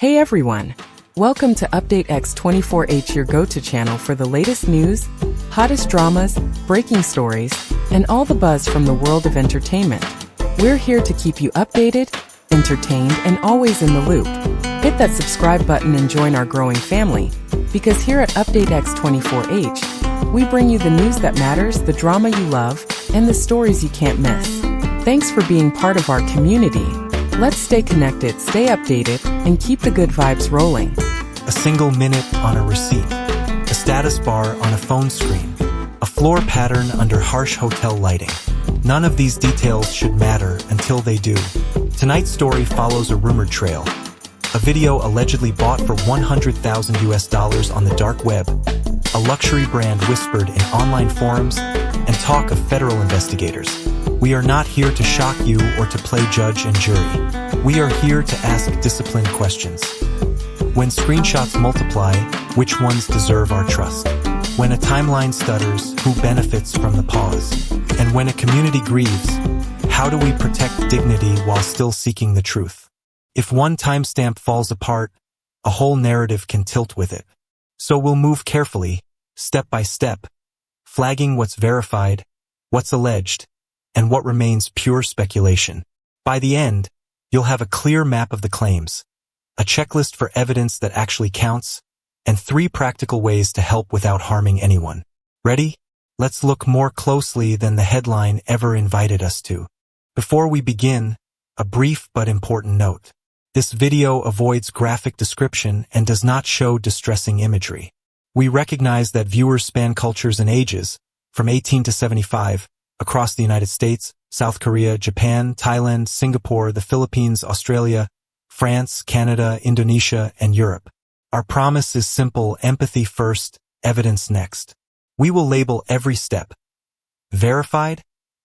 Hey everyone! Welcome to Update X24H, your go-to channel for the latest news, hottest dramas, breaking stories, and all the buzz from the world of entertainment. We're here to keep you updated, entertained, and always in the loop. Hit that subscribe button and join our growing family, because here at Update X24H, we bring you the news that matters, the drama you love, and the stories you can't miss. Thanks for being part of our community. Let's stay connected, stay updated, and keep the good vibes rolling. A single minute on a receipt, a status bar on a phone screen, a floor pattern under harsh hotel lighting. None of these details should matter until they do. Tonight's story follows a rumored trail. A video allegedly bought for $100,000 on the dark web, a luxury brand whispered in online forums, and talk of federal investigators. We are not here to shock you or to play judge and jury. We are here to ask disciplined questions. When screenshots multiply, which ones deserve our trust? When a timeline stutters, who benefits from the pause? And when a community grieves, how do we protect dignity while still seeking the truth? If one timestamp falls apart, a whole narrative can tilt with it. So we'll move carefully, step by step, flagging what's verified, what's alleged, and what remains pure speculation. By the end, you'll have a clear map of the claims, a checklist for evidence that actually counts, and 3 practical ways to help without harming anyone. Ready? Let's look more closely than the headline ever invited us to. Before we begin, a brief but important note. This video avoids graphic description and does not show distressing imagery. We recognize that viewers span cultures and ages, from 18 to 75, across the United States, South Korea, Japan, Thailand, Singapore, the Philippines, Australia, France, Canada, Indonesia, and Europe. Our promise is simple: empathy first, evidence next. We will label every step: verified,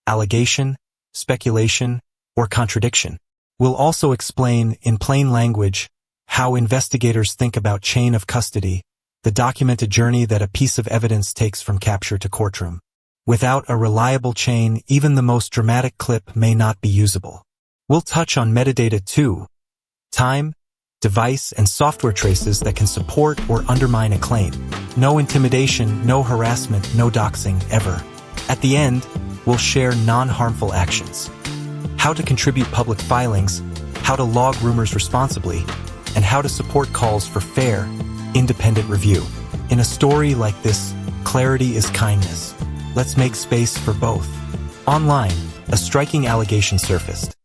allegation, speculation, or contradiction. We'll also explain, in plain language, how investigators think about chain of custody, the documented journey that a piece of evidence takes from capture to courtroom. Without a reliable chain, even the most dramatic clip may not be usable. We'll touch on metadata too: time, device, and software traces that can support or undermine a claim. No intimidation, no harassment, no doxing, ever. At the end, we'll share non-harmful actions. How to contribute public filings, how to log rumors responsibly, and how to support calls for fair, independent review. In a story like this, clarity is kindness. Let's make space for both. Online, a striking allegation surfaced.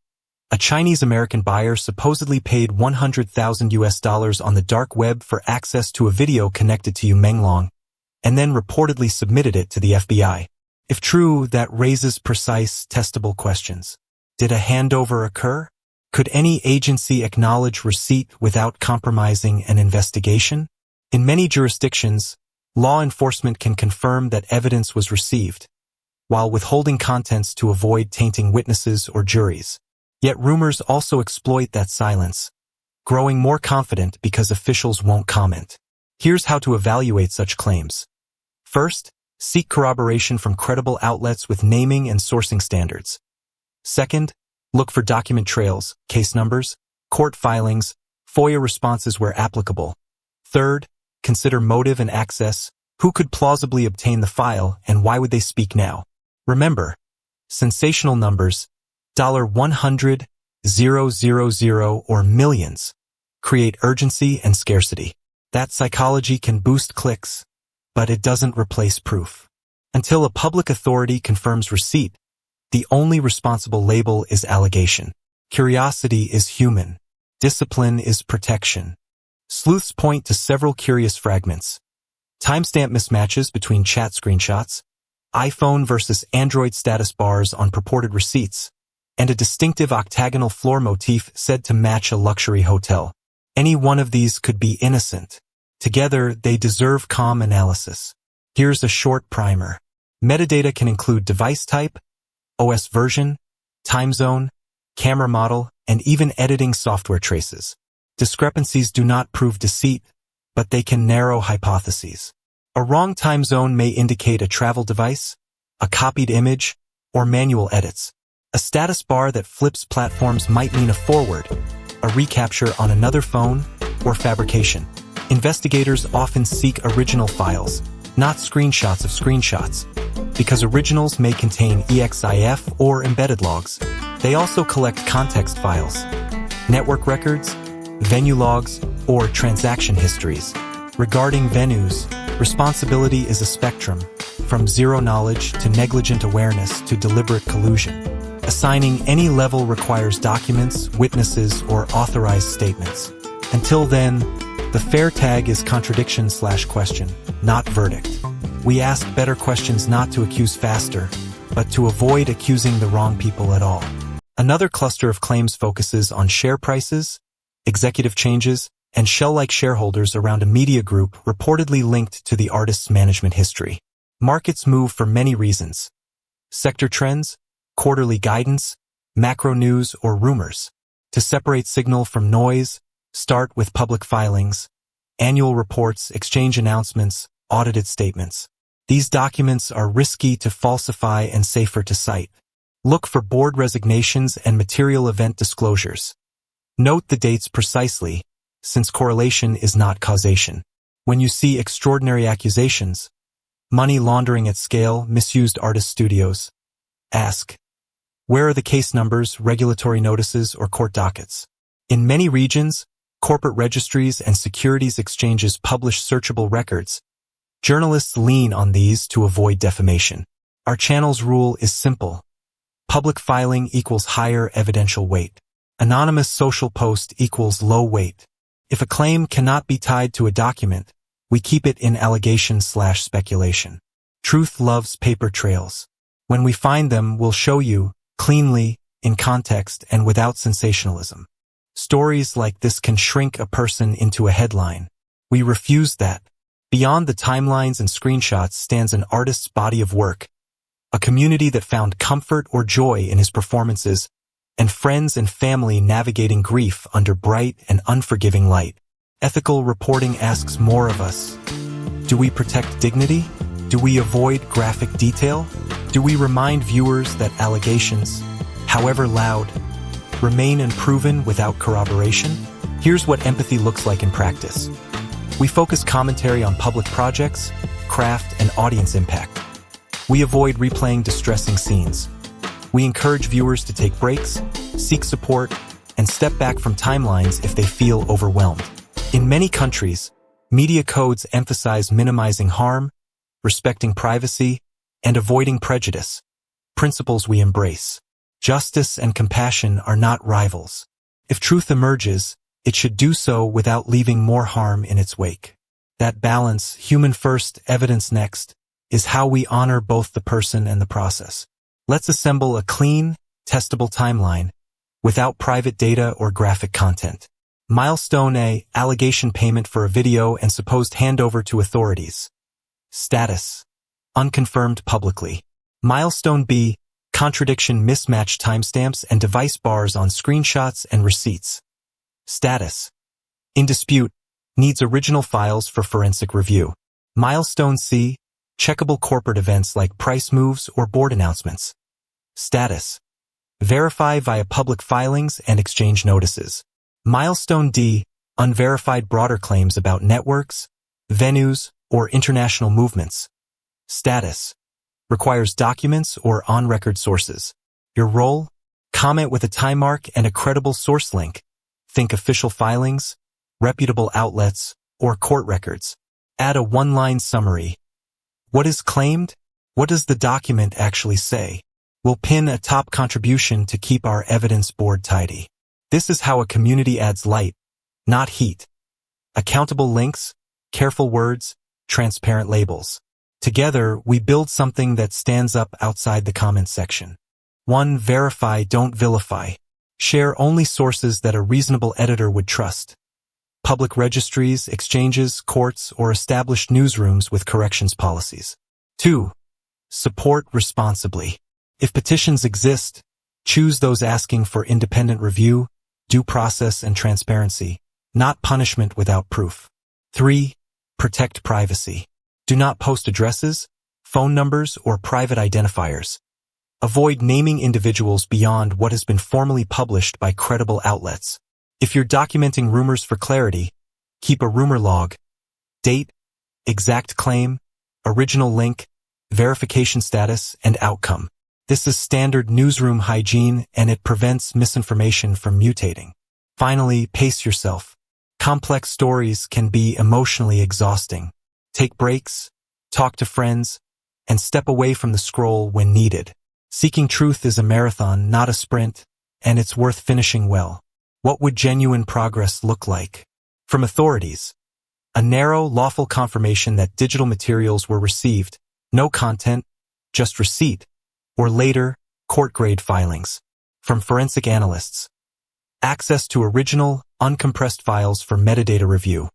A Chinese-American buyer supposedly paid $100,000 on the dark web for access to a video connected to Yu Menglong, and then reportedly submitted it to the FBI. If true, that raises precise, testable questions. Did a handover occur? Could any agency acknowledge receipt without compromising an investigation? In many jurisdictions, law enforcement can confirm that evidence was received, while withholding contents to avoid tainting witnesses or juries. Yet rumors also exploit that silence, growing more confident because officials won't comment. Here's how to evaluate such claims. First, seek corroboration from credible outlets with naming and sourcing standards. Second, look for document trails, case numbers, court filings, FOIA responses where applicable. Third, consider motive and access. Who could plausibly obtain the file, and why would they speak now? Remember, sensational numbers, $100,000, or millions, create urgency and scarcity. That psychology can boost clicks, but it doesn't replace proof. Until a public authority confirms receipt, the only responsible label is allegation. Curiosity is human. Discipline is protection. Sleuths point to several curious fragments: timestamp mismatches between chat screenshots, iPhone versus Android status bars on purported receipts, and a distinctive octagonal floor motif said to match a luxury hotel. Any one of these could be innocent. Together, they deserve calm analysis. Here's a short primer. Metadata can include device type, OS version, time zone, camera model, and even editing software traces. Discrepancies do not prove deceit, but they can narrow hypotheses. A wrong time zone may indicate a travel device, a copied image, or manual edits. A status bar that flips platforms might mean a forward, a recapture on another phone, or fabrication. Investigators often seek original files, not screenshots of screenshots, because originals may contain EXIF or embedded logs. They also collect context files, network records, venue logs, or transaction histories. Regarding venues, responsibility is a spectrum, from zero knowledge to negligent awareness to deliberate collusion. Assigning any level requires documents, witnesses, or authorized statements. Until then, the fair tag is contradiction/question, not verdict. We ask better questions not to accuse faster, but to avoid accusing the wrong people at all. Another cluster of claims focuses on share prices, executive changes, and shell-like shareholders around a media group reportedly linked to the artist's management history. Markets move for many reasons: sector trends, quarterly guidance, macro news, or rumors. To separate signal from noise, start with public filings, annual reports, exchange announcements, audited statements. These documents are risky to falsify and safer to cite. Look for board resignations and material event disclosures. Note the dates precisely, since correlation is not causation. When you see extraordinary accusations, money laundering at scale, misused artist studios, ask, where are the case numbers, regulatory notices, or court dockets? In many regions, corporate registries and securities exchanges publish searchable records. Journalists lean on these to avoid defamation. Our channel's rule is simple. Public filing equals higher evidential weight. Anonymous social post equals low weight. If a claim cannot be tied to a document, we keep it in allegation/speculation. Truth loves paper trails. When we find them, we'll show you, cleanly, in context, and without sensationalism. Stories like this can shrink a person into a headline. We refuse that. Beyond the timelines and screenshots stands an artist's body of work, a community that found comfort or joy in his performances, and friends and family navigating grief under bright and unforgiving light. Ethical reporting asks more of us. Do we protect dignity? Do we avoid graphic detail? Do we remind viewers that allegations, however loud, remain unproven without corroboration? Here's what empathy looks like in practice. We focus commentary on public projects, craft, and audience impact. We avoid replaying distressing scenes. We encourage viewers to take breaks, seek support, and step back from timelines if they feel overwhelmed. In many countries, media codes emphasize minimizing harm, respecting privacy, and avoiding prejudice, principles we embrace. Justice and compassion are not rivals. If truth emerges, it should do so without leaving more harm in its wake. That balance, human first, evidence next, is how we honor both the person and the process. Let's assemble a clean, testable timeline, without private data or graphic content. Milestone A, allegation payment for a video and supposed handover to authorities. Status, unconfirmed publicly. Milestone B, contradiction, mismatched timestamps and device bars on screenshots and receipts. Status, in dispute, needs original files for forensic review. Milestone C, checkable corporate events like price moves or board announcements. Status, verify via public filings and exchange notices. Milestone D, unverified broader claims about networks, venues, or international movements. Status, requires documents or on-record sources. Your role? Comment with a time mark and a credible source link. Think official filings, reputable outlets, or court records. Add a one-line summary. What is claimed? What does the document actually say? We'll pin a top contribution to keep our evidence board tidy. This is how a community adds light, not heat. Accountable links, careful words, transparent labels. Together, we build something that stands up outside the comment section. 1. Verify, don't vilify. Share only sources that a reasonable editor would trust. Public registries, exchanges, courts, or established newsrooms with corrections policies. 2. Support responsibly. If petitions exist, choose those asking for independent review, due process, and transparency, not punishment without proof. 3. Protect privacy. Do not post addresses, phone numbers, or private identifiers. Avoid naming individuals beyond what has been formally published by credible outlets. If you're documenting rumors for clarity, Keep a rumor log. Date, exact claim, original link, verification status, and outcome. This is standard newsroom hygiene, and it prevents misinformation from mutating. Finally, pace yourself. Complex stories can be emotionally exhausting. Take breaks, talk to friends, and step away from the scroll when needed. Seeking truth is a marathon, not a sprint, and it's worth finishing well. What would genuine progress look like? From authorities, a narrow, lawful confirmation that digital materials were received, no content, just receipt, or later, court-grade filings. From forensic analysts, access to original, uncompressed files for metadata review,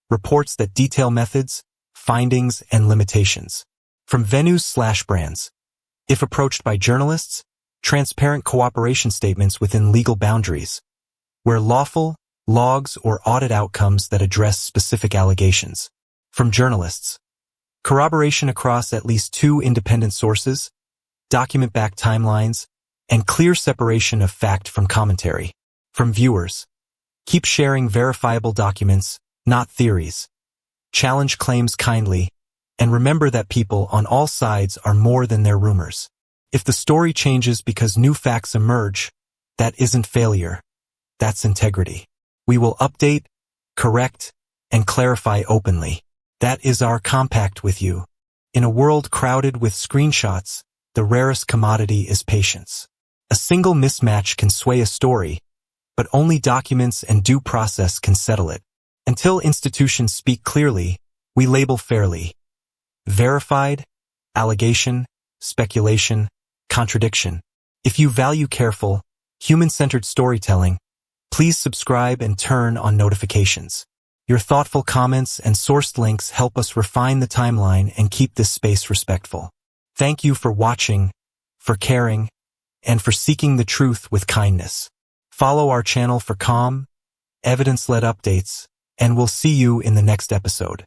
reports that detail methods, findings, and limitations. From venues/brands, if approached by journalists, transparent cooperation statements within legal boundaries, where lawful, logs or audit outcomes that address specific allegations. From journalists, corroboration across at least 2 independent sources, document-backed timelines, and clear separation of fact from commentary. From viewers, keep sharing verifiable documents, not theories. Challenge claims kindly, and remember that people on all sides are more than their rumors. If the story changes because new facts emerge, that isn't failure. That's integrity. We will update, correct, and clarify openly. That is our compact with you. In a world crowded with screenshots, the rarest commodity is patience. A single mismatch can sway a story, but only documents and due process can settle it. Until institutions speak clearly, we label fairly. Verified, allegation, speculation, contradiction. If you value careful, human-centered storytelling, please subscribe and turn on notifications. Your thoughtful comments and sourced links help us refine the timeline and keep this space respectful. Thank you for watching, for caring, and for seeking the truth with kindness. Follow our channel for calm, evidence-led updates, and we'll see you in the next episode.